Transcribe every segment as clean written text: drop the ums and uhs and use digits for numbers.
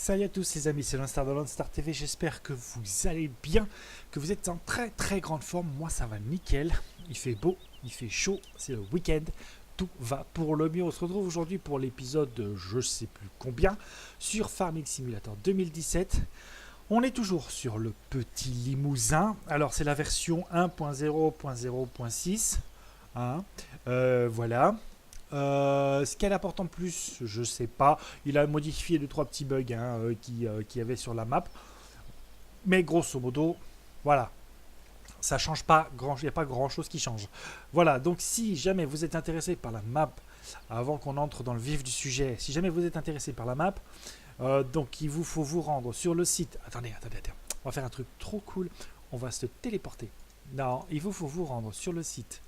Salut à tous les amis, c'est l'Instar de l'Instar TV, j'espère que vous allez bien, que vous êtes en très très grande forme. Moi ça va nickel, il fait beau, il fait chaud, c'est le week-end, tout va pour le mieux. On se retrouve aujourd'hui pour l'épisode de je sais plus combien sur Farming Simulator 2017. On est toujours sur le petit Limousin, alors c'est la version 1.0.0.6, hein. Voilà. Ce qu'elle apporte en plus, je sais pas. Il a modifié 2-3 petits bugs qui avait sur la map. Mais grosso modo, voilà. Ça change pas grand, il n'y a pas grand chose qui change. Voilà, donc si jamais vous êtes intéressé par la map, avant qu'on entre dans le vif du sujet, si jamais vous êtes intéressé par la map, donc il vous faut vous rendre sur le site. Attendez. On va faire un truc trop cool. On va se téléporter. Non, il vous faut vous rendre sur le site.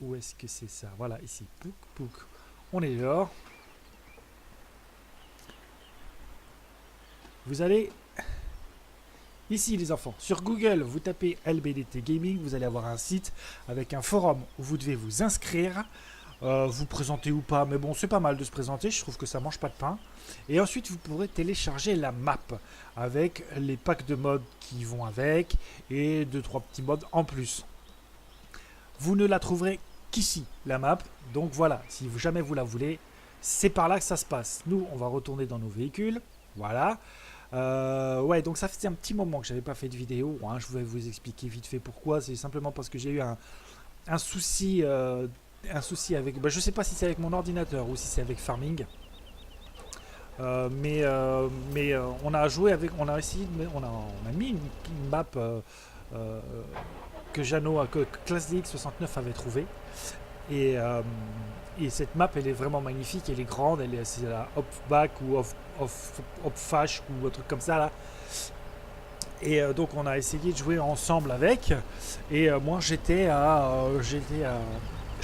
Où est-ce que c'est ça? Voilà, ici. Pouk. On est dehors. Vous allez ici, les enfants. Sur Google, vous tapez LBDT Gaming. Vous allez avoir un site avec un forum où vous devez vous inscrire. Vous présenter ou pas, mais bon, c'est pas mal de se présenter. Je trouve que ça mange pas de pain. Et ensuite, vous pourrez télécharger la map avec les packs de mods qui vont avec et 2-3 petits mods en plus. Vous ne la trouverez qu'ici, la map. Donc voilà, si jamais vous la voulez, c'est par là que ça se passe. Nous, on va retourner dans nos véhicules. Voilà. Ouais, donc ça faisait un petit moment que j'avais pas fait de vidéo. Hein. Je vais vous expliquer vite fait pourquoi. C'est simplement parce que j'ai eu un souci avec... Bah, je sais pas si c'est avec mon ordinateur ou si c'est avec Farming. Mais on a joué avec... On a essayé de... On a mis une map... que Jeannot, que ClassDX69 avait trouvé. Et cette map, elle est vraiment magnifique, elle est grande, c'est la Hopback ou Hopfash ou un truc comme ça là. Et donc on a essayé de jouer ensemble avec. Et moi je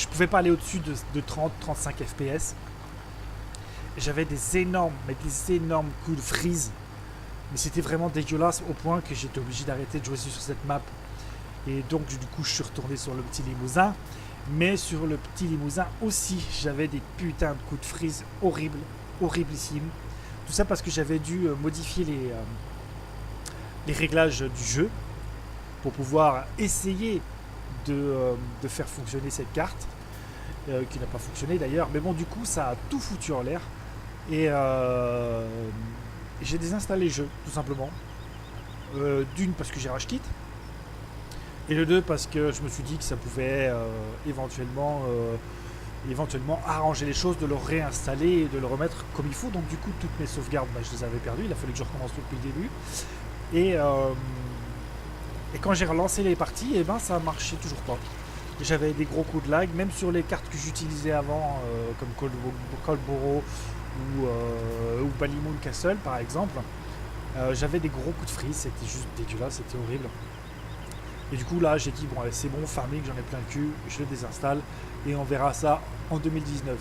pouvais pas aller au-dessus de 30-35 FPS. J'avais des énormes coups de freeze. Mais c'était vraiment dégueulasse au point que j'étais obligé d'arrêter de jouer sur cette map. Et donc du coup je suis retourné sur le petit Limousin. Mais sur le petit Limousin aussi j'avais des putains de coups de freeze horriblissimes. Tout ça parce que j'avais dû modifier les réglages du jeu pour pouvoir essayer de faire fonctionner cette carte. Qui n'a pas fonctionné d'ailleurs. Mais bon, du coup ça a tout foutu en l'air. Et j'ai désinstallé le jeu tout simplement. D'une parce que j'ai rage quit. Et le 2 parce que je me suis dit que ça pouvait éventuellement arranger les choses, de le réinstaller et de le remettre comme il faut. Donc du coup toutes mes sauvegardes, je les avais perdues, il a fallu que je recommence tout depuis le début. Et quand j'ai relancé les parties, ça marchait toujours pas. J'avais des gros coups de lag, même sur les cartes que j'utilisais avant, comme Colboro ou Ballymoon Castle par exemple. J'avais des gros coups de freeze, c'était juste dégueulasse, c'était horrible. Et du coup là j'ai dit bon allez, c'est bon, Farming, j'en ai plein le cul, je le désinstalle et on verra ça en 2019.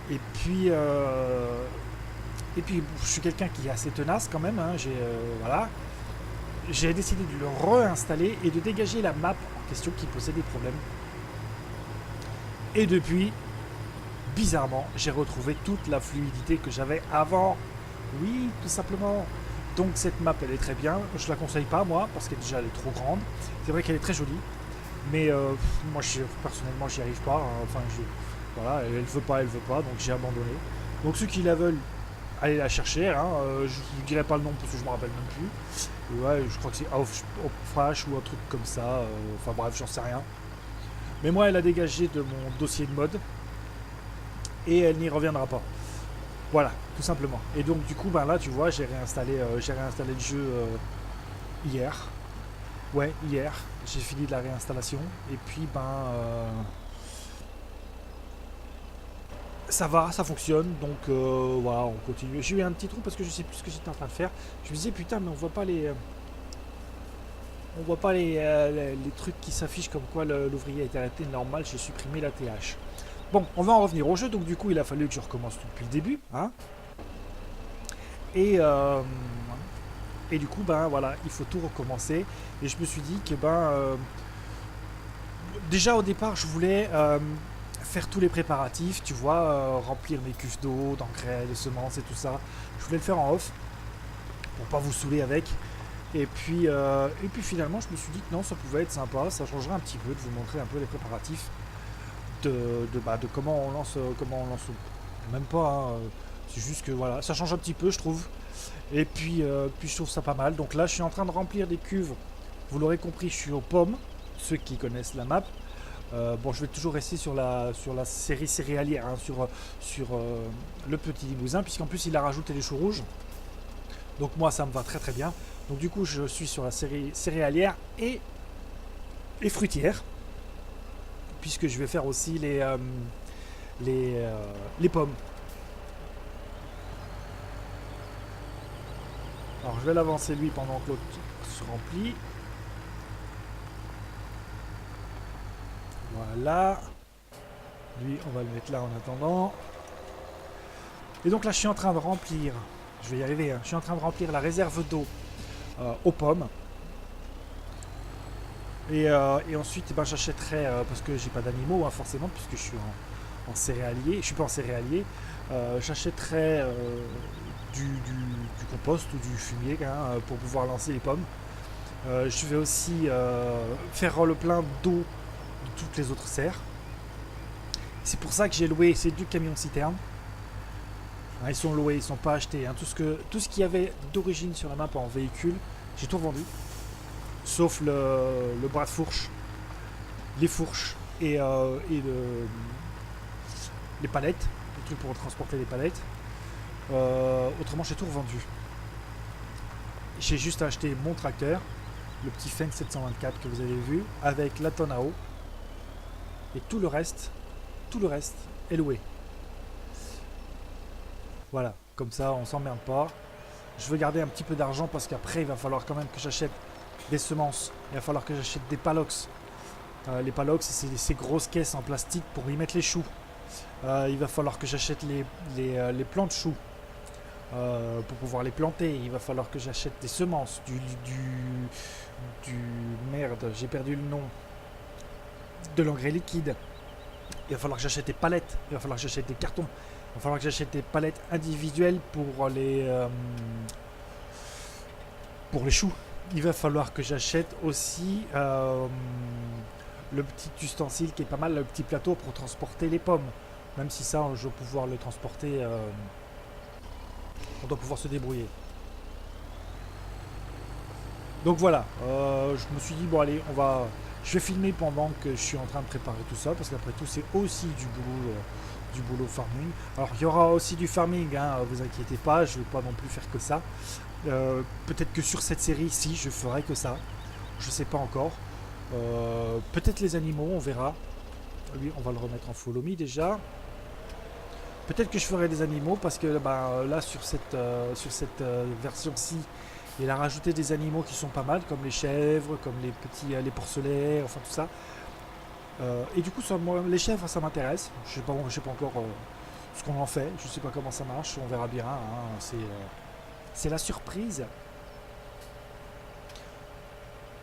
Et puis je suis quelqu'un qui est assez tenace quand même, hein. J'ai décidé de le réinstaller et de dégager la map en question qui posait des problèmes. Et depuis, bizarrement, j'ai retrouvé toute la fluidité que j'avais avant. Oui, tout simplement. Donc cette map elle est très bien, je la conseille pas moi parce qu'elle déjà elle est trop grande, c'est vrai qu'elle est très jolie, mais moi personnellement j'y arrive pas, hein. Enfin voilà, elle veut pas, donc j'ai abandonné. Donc ceux qui la veulent, allez la chercher, hein. Je vous dirai pas le nom parce que je me rappelle même plus. Ouais, je crois que c'est Hopflash ou un truc comme ça, enfin bref j'en sais rien. Mais moi elle a dégagé de mon dossier de mode et elle n'y reviendra pas. Voilà, tout simplement. Et donc du coup, là, tu vois, j'ai réinstallé le jeu hier. Ouais, hier, j'ai fini de la réinstallation. Et puis, ça va, ça fonctionne. Donc voilà, on continue. J'ai eu un petit trou parce que je sais plus ce que j'étais en train de faire. Je me disais, putain, mais on voit pas les trucs qui s'affichent comme quoi l'ouvrier a été arrêté. Normal, j'ai supprimé la TH. Bon, on va en revenir au jeu, donc du coup il a fallu que je recommence tout depuis le début, hein. Et du coup, voilà, il faut tout recommencer. Et je me suis dit que déjà au départ je voulais faire tous les préparatifs, tu vois, remplir mes cuves d'eau, d'engrais, de semences et tout ça. Je voulais le faire en off pour pas vous saouler avec. Et puis finalement, je me suis dit que non, ça pouvait être sympa, ça changerait un petit peu de vous montrer un peu les préparatifs de comment on lance, même pas. Hein, c'est juste que voilà, ça change un petit peu, je trouve. Et puis je trouve ça pas mal. Donc là, je suis en train de remplir des cuves. Vous l'aurez compris, je suis aux pommes. Ceux qui connaissent la map. Bon, je vais toujours rester sur la série céréalière, hein, sur le petit limousin, puisqu'en plus il a rajouté les choux rouges. Donc moi, ça me va très très bien. Donc du coup, je suis sur la série céréalière et fruitière, puisque je vais faire aussi les pommes. Alors je vais l'avancer lui pendant que l'autre se remplit. Voilà. Lui, on va le mettre là en attendant. Et donc là, je suis en train de remplir. Je vais y arriver. Hein, je suis en train de remplir la réserve d'eau aux pommes. Et ensuite, ben, j'achèterai, parce que j'ai pas d'animaux, hein, forcément, puisque je suis en céréalier. Je suis pas en céréalier. J'achèterai du compost ou du fumier hein, pour pouvoir lancer les pommes. Je vais aussi faire le plein d'eau de toutes les autres serres. C'est pour ça que j'ai loué ces deux camions citernes. Ils sont loués, ils ne sont pas achetés. Hein. Tout ce qu'il y avait d'origine sur la map en véhicule, j'ai tout vendu. Sauf le bras de fourche, les fourches et les palettes, les trucs pour transporter les palettes. Autrement, j'ai tout revendu. J'ai juste acheté mon tracteur, le petit Fendt 724 que vous avez vu, avec la tonne à eau. Et tout le reste est loué. Voilà, comme ça on s'emmerde pas. Je veux garder un petit peu d'argent parce qu'après il va falloir quand même que j'achète des semences. Il va falloir que j'achète des palox. Les palox, c'est ces grosses caisses en plastique pour y mettre les choux. Il va falloir que j'achète les plants de choux pour pouvoir les planter. Il va falloir que j'achète des semences, du merde, j'ai perdu le nom, de l'engrais liquide. Il va falloir que j'achète des palettes. Il va falloir que j'achète des cartons. Il va falloir que j'achète des palettes individuelles pour les choux. Il va falloir que j'achète aussi le petit ustensile qui est pas mal, le petit plateau pour transporter les pommes. Même si ça, je vais pouvoir le transporter. On doit pouvoir se débrouiller. Donc voilà, je me suis dit, bon allez, je vais filmer pendant que je suis en train de préparer tout ça, parce qu'après tout, c'est aussi du boulot farming. Alors, il y aura aussi du farming, hein, vous inquiétez pas, je ne vais pas non plus faire que ça. Peut-être que sur cette série, si, je ferai que ça. Je sais pas encore. Peut-être les animaux, on verra. Lui, on va le remettre en follow me déjà. Peut-être que je ferai des animaux, parce que là, sur cette version-ci, il a rajouté des animaux qui sont pas mal, comme les chèvres, comme les porcelets, enfin tout ça. Et du coup, les chèvres, ça m'intéresse. Je sais pas encore ce qu'on en fait. Je sais pas comment ça marche. On verra bien. Hein. C'est la surprise.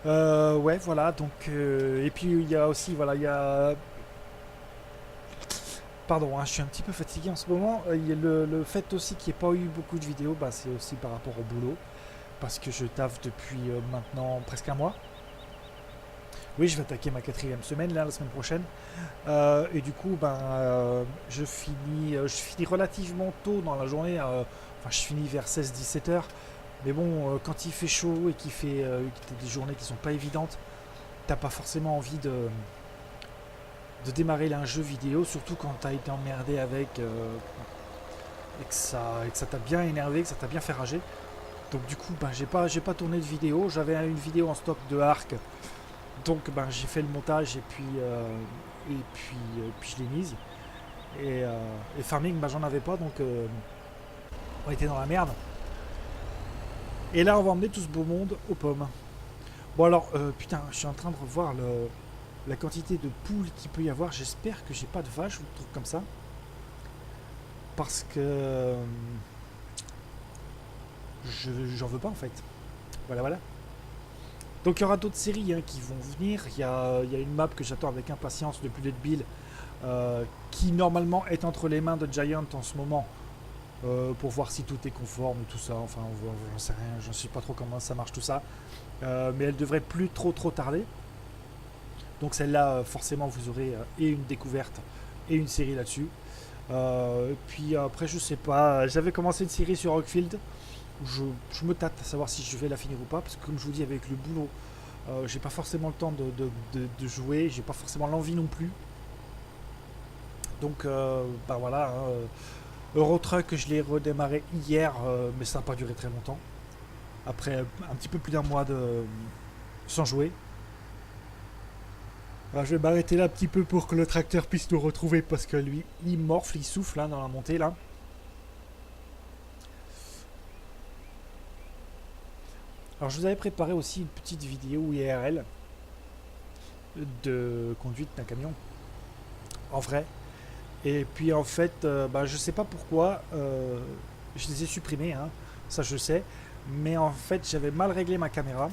Ouais, voilà. Donc, et puis il y a aussi, voilà, il y a. Pardon, hein, je suis un petit peu fatigué en ce moment. Il y a le fait aussi qu'il n'y ait pas eu beaucoup de vidéos, c'est aussi par rapport au boulot. Parce que je taffe depuis maintenant presque un mois. Oui, je vais attaquer ma 4e semaine, là, la semaine prochaine. Et du coup, je finis relativement tôt dans la journée. Enfin, je finis vers 16-17 heures. Mais bon, quand il fait chaud et qu'il y a des journées qui sont pas évidentes, t'as pas forcément envie de démarrer un jeu vidéo, surtout quand t'as été emmerdé avec et que ça t'a bien énervé, que ça t'a bien fait rager. Donc du coup, j'ai pas tourné de vidéo. J'avais une vidéo en stock de Ark, donc j'ai fait le montage et puis je l'ai mise. Et farming, j'en avais pas, donc on était dans la merde. Et là, on va emmener tout ce beau monde aux pommes. Bon alors, putain, je suis en train de revoir la quantité de poules qu'il peut y avoir. J'espère que j'ai pas de vaches ou de trucs comme ça, parce que j'en veux pas en fait. Voilà. Donc il y aura d'autres séries qui vont venir. Il y a une map que j'attends avec impatience depuis Dead Bill, qui normalement est entre les mains de Giant en ce moment, pour voir si tout est conforme et tout ça. Enfin, j'en sais rien, je ne sais pas trop comment ça marche tout ça. Mais elle devrait plus trop tarder. Donc celle-là, forcément, vous aurez et une découverte et une série là-dessus. Puis après, je sais pas, j'avais commencé une série sur Rockfield. Je me tâte à savoir si je vais la finir ou pas, parce que comme je vous dis, avec le boulot, j'ai pas forcément le temps de jouer, j'ai pas forcément l'envie non plus. Donc, bah voilà, hein, Euro Truck, je l'ai redémarré hier, mais ça n'a pas duré très longtemps. Après un petit peu plus d'un mois sans jouer. Alors, je vais m'arrêter là un petit peu pour que le tracteur puisse nous retrouver, parce que lui, il morfle, il souffle hein, dans la montée là. Alors je vous avais préparé aussi une petite vidéo IRL de conduite d'un camion en vrai. Et puis en fait, bah, je sais pas pourquoi, je les ai supprimés, hein, ça je sais. Mais en fait, j'avais mal réglé ma caméra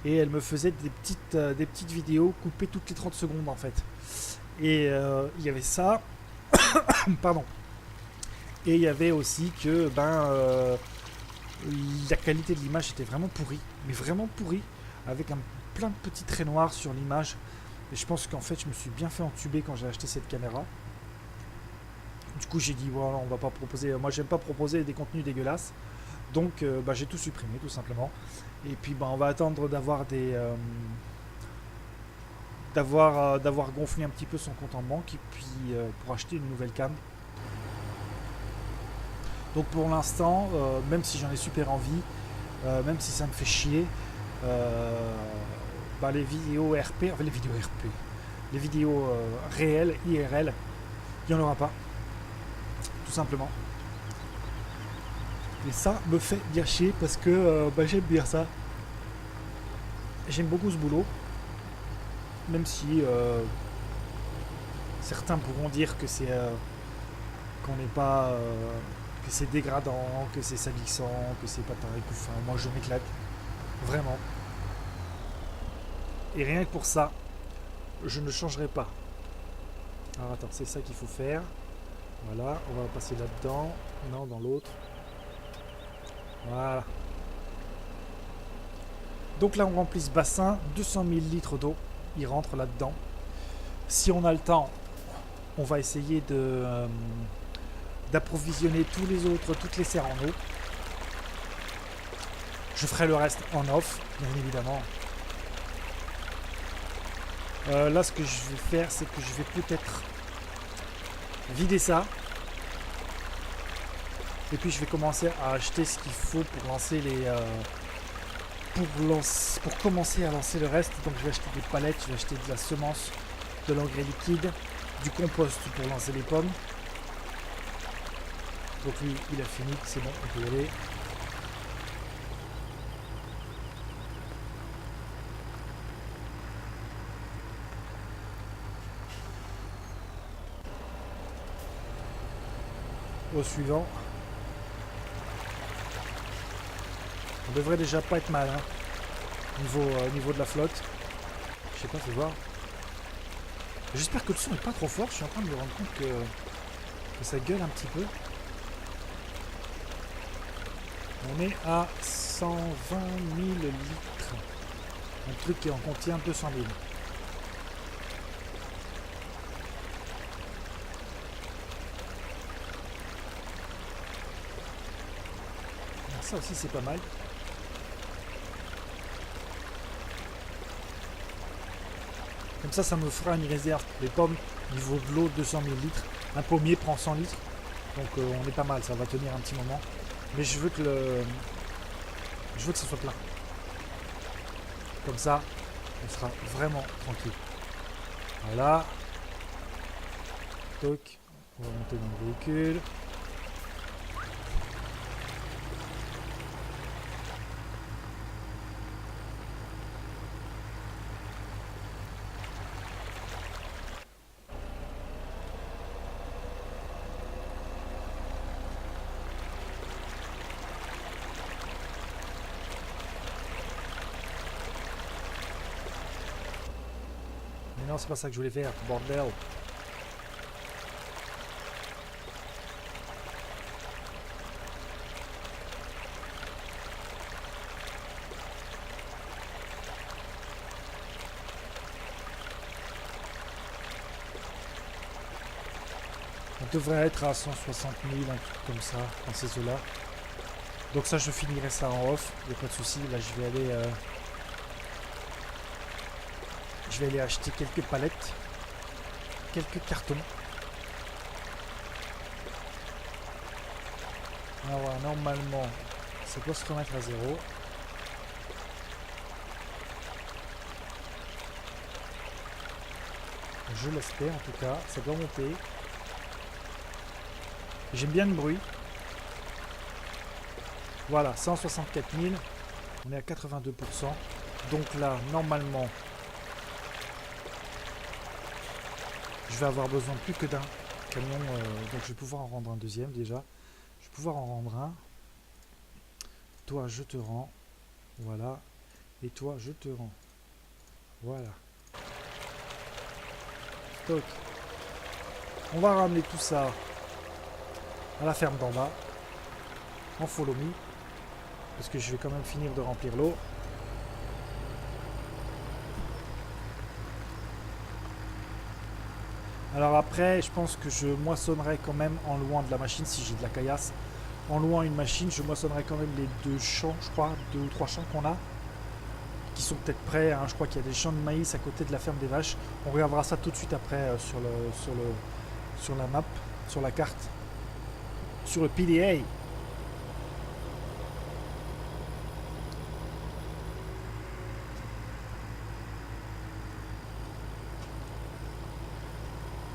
et elle me faisait des petites vidéos coupées toutes les 30 secondes en fait. Et il y avait ça, pardon. Et il y avait aussi que la qualité de l'image était vraiment pourrie, mais vraiment pourrie, avec plein de petits traits noirs sur l'image. Et je pense qu'en fait, je me suis bien fait entuber quand j'ai acheté cette caméra. Du coup, j'ai dit, voilà, on va pas proposer. Moi, j'aime pas proposer des contenus dégueulasses. Donc, j'ai tout supprimé, tout simplement. Et puis, on va attendre d'avoir d'avoir gonflé un petit peu son compte en banque et puis pour acheter une nouvelle cam. Donc pour l'instant, même si j'en ai super envie, même si ça me fait chier, les vidéos RP, enfin les vidéos réelles, IRL, il n'y en aura pas, tout simplement. Et ça me fait gâcher parce que j'aime bien ça. J'aime beaucoup ce boulot, même si certains pourront dire que c'est qu'on n'est pas que c'est dégradant, que c'est salissant, que c'est pas taré couffin. Moi je m'éclate, vraiment. Et rien que pour ça, je ne changerai pas. Alors attends, c'est ça qu'il faut faire. Voilà, on va passer là-dedans. Non, dans l'autre. Voilà. Donc là on remplit ce bassin, 200 000 litres d'eau, il rentre là-dedans. Si on a le temps, on va essayer d'approvisionner toutes les serres en eau. Je ferai le reste en off, bien évidemment. Là, ce que je vais faire, c'est que je vais peut-être vider ça. Et puis, je vais commencer à acheter ce qu'il faut pour lancer pour commencer à lancer le reste. Donc, je vais acheter des palettes, je vais acheter de la semence, de l'engrais liquide, du compost pour lancer les pommes. Donc lui, il a fini, c'est bon, on peut y aller. Au suivant. On devrait déjà pas être mal, hein, niveau de la flotte. Je sais pas, faut voir. J'espère que le son est pas trop fort, je suis en train de me rendre compte que ça gueule un petit peu. On est à 120 000 litres. Un truc qui en contient 200 000. Alors ça aussi c'est pas mal. Comme ça me fera une réserve. Les pommes, niveau de l'eau, 200 000 litres. Un pommier prend 100 litres. Donc on est pas mal, ça va tenir un petit moment. Mais je veux que ça soit plein. Comme ça, on sera vraiment tranquille. Voilà. Toc. On va monter dans le véhicule. Mais non, c'est pas ça que je voulais faire, bordel. devrait être à 160 000, un truc comme ça, dans ces eaux-là. Donc ça, je finirai ça en off, il n'y a pas de souci. Là, je vais aller acheter quelques palettes, quelques cartons. Alors voilà, normalement, ça doit se remettre à zéro. Je l'espère en tout cas, ça doit monter. J'aime bien le bruit. Voilà, 164 000. On est à 82%. Donc là, normalement, je vais avoir besoin plus que d'un camion. Donc je vais pouvoir en rendre un deuxième déjà. Je vais pouvoir en rendre un. Toi, je te rends. Voilà. Et toi, je te rends. Voilà. Stock. On va ramener tout ça à la ferme d'en bas. En follow me. Parce que je vais quand même finir de remplir l'eau. Alors après, je pense que je moissonnerai quand même en louant de la machine si j'ai de la caillasse. En louant une machine, je moissonnerai quand même les 2 champs, je crois, 2 ou 3 champs qu'on a. Qui sont peut-être prêts, hein. Je crois qu'il y a des champs de maïs à côté de la ferme des vaches. On regardera ça tout de suite après sur la map, sur la carte. Sur le PDA.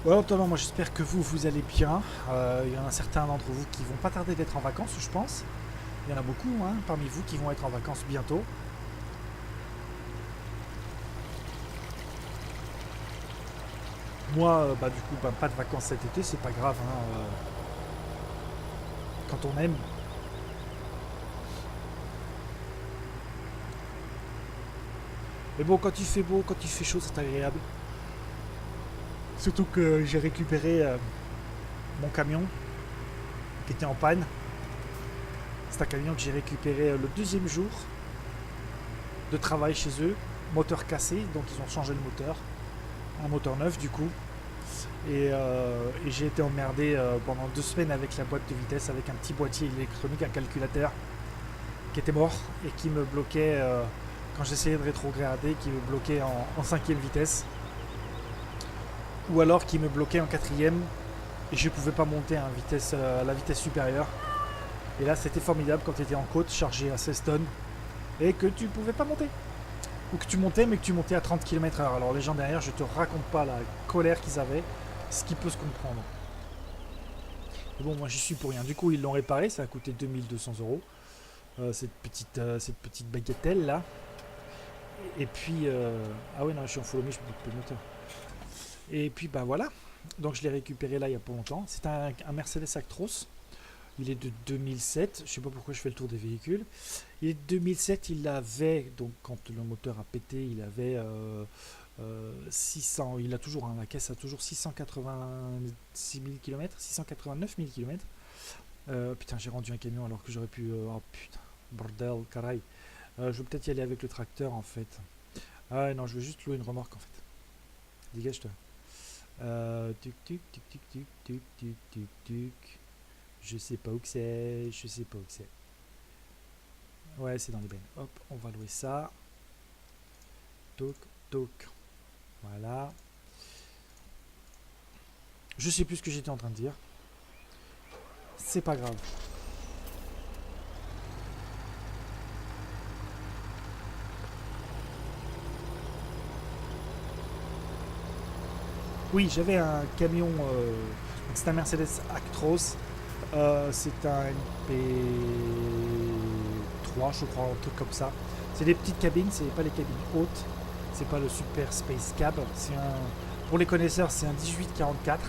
Voilà, Antonin, moi j'espère que vous allez bien. Il y en a certains d'entre vous qui vont pas tarder d'être en vacances, je pense. Il y en a beaucoup hein, parmi vous qui vont être en vacances bientôt. Moi, du coup, pas de vacances cet été, c'est pas grave. Hein, quand on aime. Mais bon, quand il fait beau, quand il fait chaud, c'est agréable. Surtout que j'ai récupéré mon camion qui était en panne. C'est un camion que j'ai récupéré le 2e jour de travail chez eux. Moteur cassé, donc ils ont changé le moteur. Un moteur neuf du coup. Et j'ai été emmerdé pendant 2 semaines avec la boîte de vitesse, avec un petit boîtier électronique, un calculateur qui était mort et qui me bloquait quand j'essayais de rétrograder, qui me bloquait en 5e vitesse. Ou alors qui me bloquait en 4e et je ne pouvais pas monter à la vitesse supérieure. Et là c'était formidable quand tu étais en côte chargé à 16 tonnes et que tu pouvais pas monter. Ou que tu montais mais que tu montais à 30 km/h. Alors les gens derrière, je te raconte pas la colère qu'ils avaient, ce qui peut se comprendre. Et bon, moi j'y suis pour rien. Du coup ils l'ont réparé, ça a coûté 2200 euros. Cette petite bagatelle là. Et puis ah ouais non, je suis en follow me, je peux plus le moteur. Et puis voilà, donc je l'ai récupéré là il y a pas longtemps. C'est un Mercedes Actros. Il est de 2007. Je sais pas pourquoi je fais le tour des véhicules. Il est de 2007. Il avait, donc quand le moteur a pété, il avait 600. Il a toujours, hein, la caisse a toujours 686 000 km, 689 000 km. Putain, j'ai rendu un camion alors que j'aurais pu. Oh putain, bordel, caray. Je vais peut-être y aller avec le tracteur en fait. Ah non, je vais juste louer une remorque en fait. Dégage-toi. Tuc tuc tuc tuc tuc tuc tuc tuc tuc. Je sais pas où que c'est, je sais pas où que c'est. Ouais, c'est dans les bennes. Hop, on va louer ça. Toc, toc. Voilà. Je sais plus ce que j'étais en train de dire. C'est pas grave. Oui, j'avais un camion, c'est un Mercedes Actros. C'est un MP3, je crois, un truc comme ça. C'est des petites cabines, c'est pas les cabines hautes. C'est pas le Super Space Cab. C'est un, pour les connaisseurs, c'est un 1844.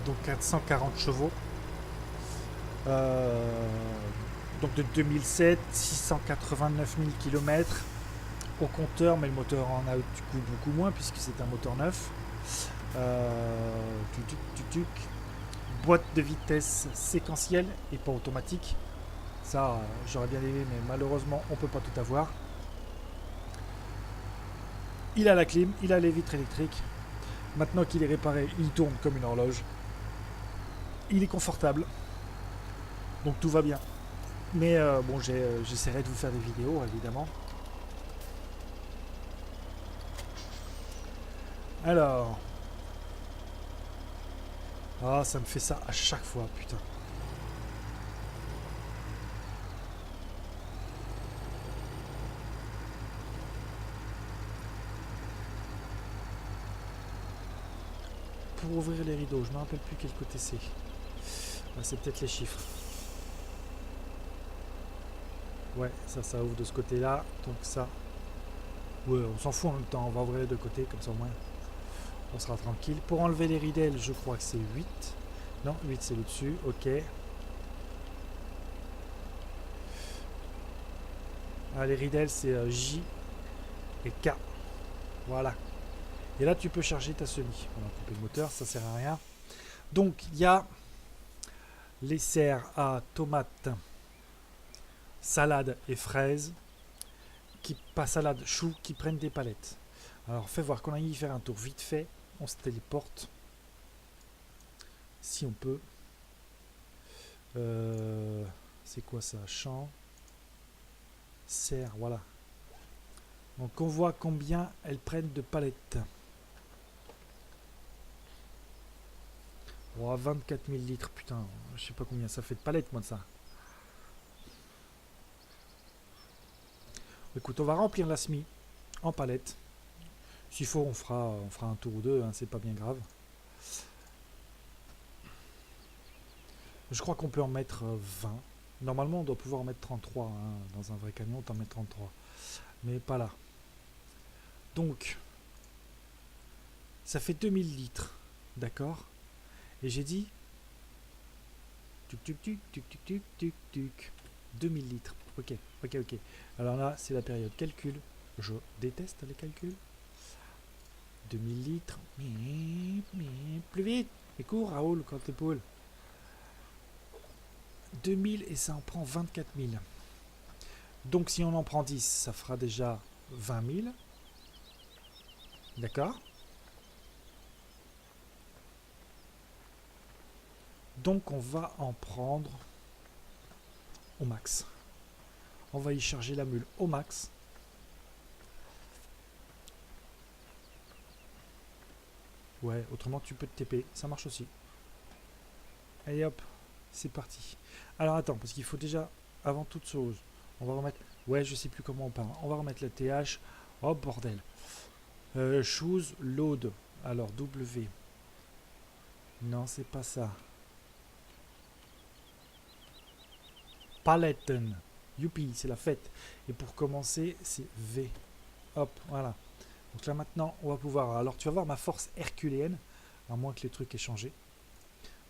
Donc 440 chevaux. Donc de 2007, 689 000 km au compteur, mais le moteur en a du coup beaucoup moins puisque c'est un moteur neuf. Boîte de vitesse séquentielle et pas automatique. Ça, j'aurais bien aimé, mais malheureusement, on peut pas tout avoir. Il a la clim, il a les vitres électriques. Maintenant qu'il est réparé, il tourne comme une horloge. Il est confortable. Donc tout va bien. Mais bon, j'essaierai de vous faire des vidéos, évidemment. Alors. Ah, ça me fait ça à chaque fois, putain. Pour ouvrir les rideaux, je ne me rappelle plus quel côté c'est. Ah, c'est peut-être les chiffres. Ouais, ça ouvre de ce côté-là. Donc ça. Ouais, on s'en fout en même temps. On va ouvrir les deux côtés, comme ça au moins on sera tranquille. Pour enlever les ridelles, je crois que c'est 8. Non, 8 c'est au-dessus. Ok. Ah, les ridelles c'est J et K. Voilà. Et là tu peux charger ta semi. On va couper le moteur, ça sert à rien. Donc il y a les serres à tomates, salade et fraises. Pas salade, choux qui prennent des palettes. Alors fais voir qu'on a y faire un tour vite fait. On se téléporte. Si on peut. C'est quoi ça? Champ. Serre, voilà. Donc on voit combien elles prennent de palettes. Oh, 24 000 litres, putain. Je sais pas combien ça fait de palettes, moi, de ça. Écoute, on va remplir la SMI en palettes. S'il faut, on fera un tour ou deux, hein, c'est pas bien grave. Je crois qu'on peut en mettre 20. Normalement, on doit pouvoir en mettre 33. Hein. Dans un vrai camion, on t'en met 33. Mais pas là. Donc, ça fait 2000 litres. D'accord? Et j'ai dit... Tuc, tuc, tuc, tuc, tuc, tuc, tuc, tuc. 2000 litres. Ok, ok, ok. Alors là, c'est la période calcul. Je déteste les calculs. 2000 litres. Plus vite. Et cours, Raoul, quand t'es poule. 2000 et ça en prend 24 000. Donc si on en prend 10, ça fera déjà 20 000. D'accord? Donc on va en prendre au max. On va y charger la mule au max. Ouais, autrement tu peux te TP, ça marche aussi. Allez hop, c'est parti. Alors attends, parce qu'il faut déjà, avant toute chose, on va remettre... Ouais, je sais plus comment on parle. On va remettre la TH. Oh bordel. Choose load. Alors W. Non, c'est pas ça. Paletten. Youpi, c'est la fête. Et pour commencer, c'est V. Hop, voilà. Donc là maintenant, on va pouvoir... Alors tu vas voir ma force herculéenne, à moins que les trucs aient changé.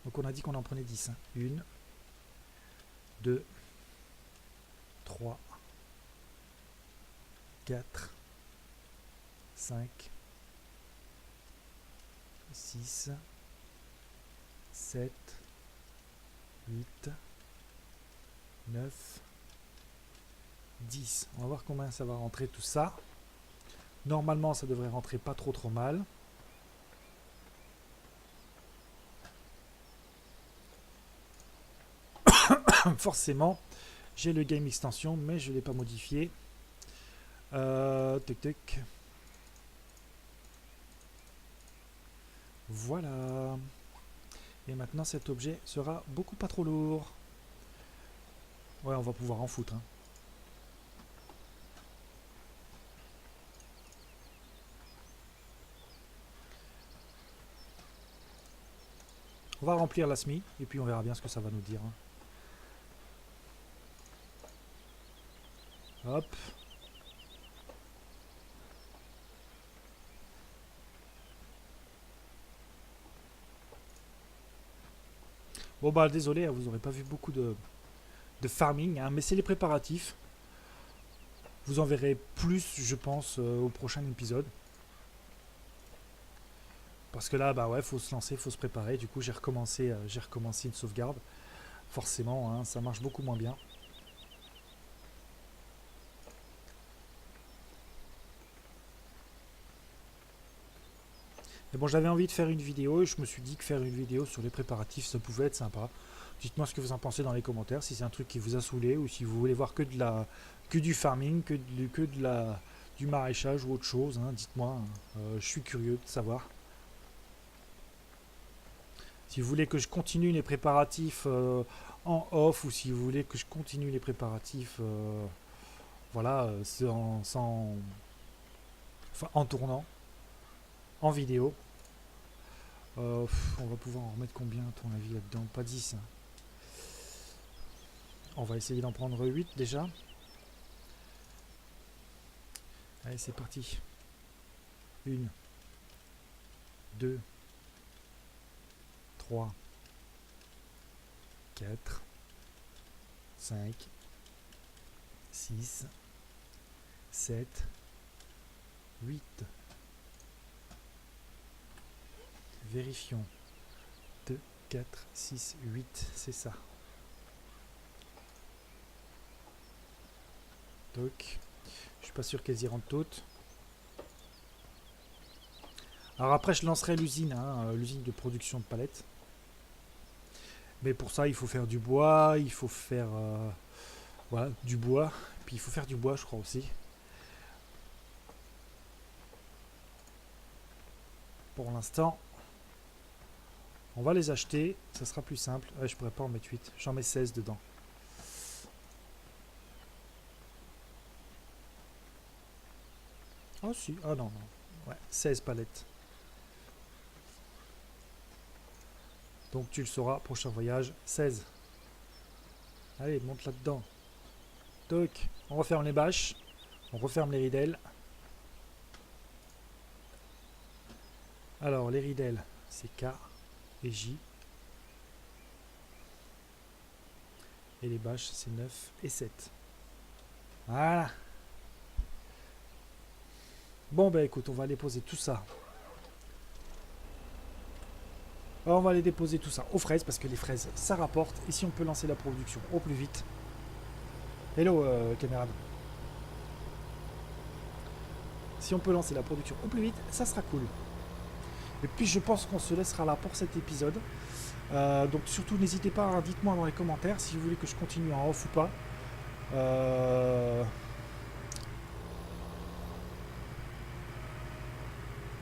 Donc on a dit qu'on en prenait 10. Hein. 1, 2, 3, 4, 5, 6, 7, 8, 9, 10. On va voir combien ça va rentrer tout ça. Normalement, ça devrait rentrer pas trop mal. Forcément, j'ai le game extension, mais je ne l'ai pas modifié. Tic tic. Voilà. Et maintenant, cet objet sera beaucoup pas trop lourd. Ouais, on va pouvoir en foutre. Hein. On va remplir la SMI et puis on verra bien ce que ça va nous dire. Hein. Hop. Bon bah désolé, vous n'aurez pas vu beaucoup de farming, hein, mais c'est les préparatifs. Vous en verrez plus, je pense, au prochain épisode. Parce que là, bah ouais, faut se lancer, faut se préparer. Du coup, j'ai recommencé une sauvegarde. Forcément, hein, ça marche beaucoup moins bien. Mais bon, j'avais envie de faire une vidéo et je me suis dit que faire une vidéo sur les préparatifs, ça pouvait être sympa. Dites-moi ce que vous en pensez dans les commentaires, si c'est un truc qui vous a saoulé ou si vous voulez voir que du farming, du maraîchage ou autre chose. Hein, dites-moi, je suis curieux de savoir. Si vous voulez que je continue les préparatifs en off ou si vous voulez que je continue les préparatifs voilà, enfin, en tournant, en vidéo. On va pouvoir en remettre combien à ton avis là-dedans? Pas 10. Hein. On va essayer d'en prendre 8 déjà. Allez, c'est parti. 1, 2, 3, 4, 5, 6, 7, 8. Vérifions. 2, 4, 6, 8, c'est ça. Donc, je suis pas sûr qu'elles y rentrent toutes. Alors après, je lancerai l'usine, hein, l'usine de production de palettes. Mais pour ça, il faut faire du bois, il faut faire voilà, du bois. Puis il faut faire du bois, je crois aussi. Pour l'instant, on va les acheter. Ça sera plus simple. Ouais, je pourrais pas en mettre 8. J'en mets 16 dedans. Oh si, ah non, non. Ouais, 16 palettes. Donc tu le sauras, prochain voyage, 16. Allez, monte là-dedans. Toc, on referme les bâches. On referme les ridelles. Alors, les ridelles, c'est K et J. Et les bâches, c'est 9 et 7. Voilà. Bon, bah écoute, on va aller poser tout ça. Alors, on va aller déposer tout ça aux fraises, parce que les fraises, ça rapporte. Et si on peut lancer la production au plus vite. Hello, camarade. Si on peut lancer la production au plus vite, ça sera cool. Et puis, je pense qu'on se laissera là pour cet épisode. Donc, surtout, n'hésitez pas, dites-moi dans les commentaires si vous voulez que je continue en off ou pas.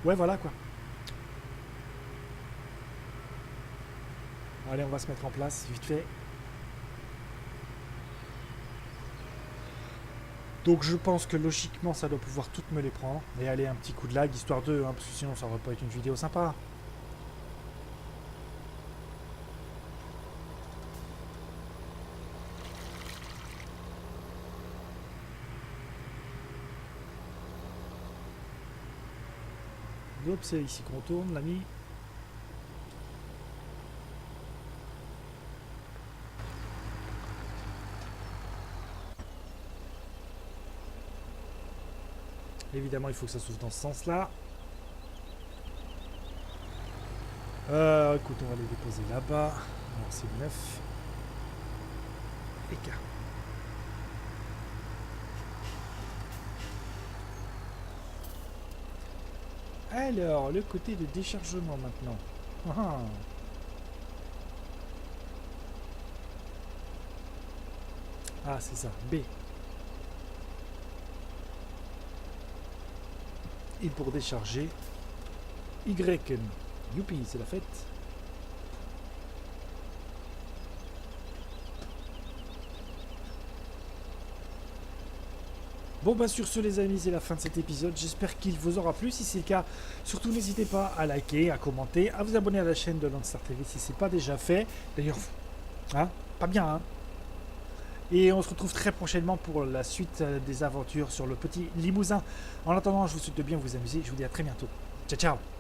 Ouais, voilà quoi. Allez, on va se mettre en place, vite fait. Donc je pense que logiquement ça doit pouvoir toutes me les prendre. Et aller un petit coup de lag, histoire de, hein, parce que sinon ça aurait pas été une vidéo sympa. Hop, c'est ici qu'on tourne, l'ami. Évidemment, il faut que ça s'ouvre dans ce sens-là. Écoute, on va les déposer là-bas. Alors, c'est 9. Et K. Alors, le côté de déchargement maintenant. Ah. Ah, c'est ça. B. Et pour décharger, Y. Youpi, c'est la fête. Bon bah sur ce les amis, c'est la fin de cet épisode. J'espère qu'il vous aura plu. Si c'est le cas, surtout n'hésitez pas à liker, à commenter, à vous abonner à la chaîne de Landstar TV si c'est pas déjà fait. D'ailleurs, hein, pas bien, hein. Et on se retrouve très prochainement pour la suite des aventures sur le petit Limousin. En attendant, je vous souhaite de bien vous amuser. Je vous dis à très bientôt. Ciao, ciao.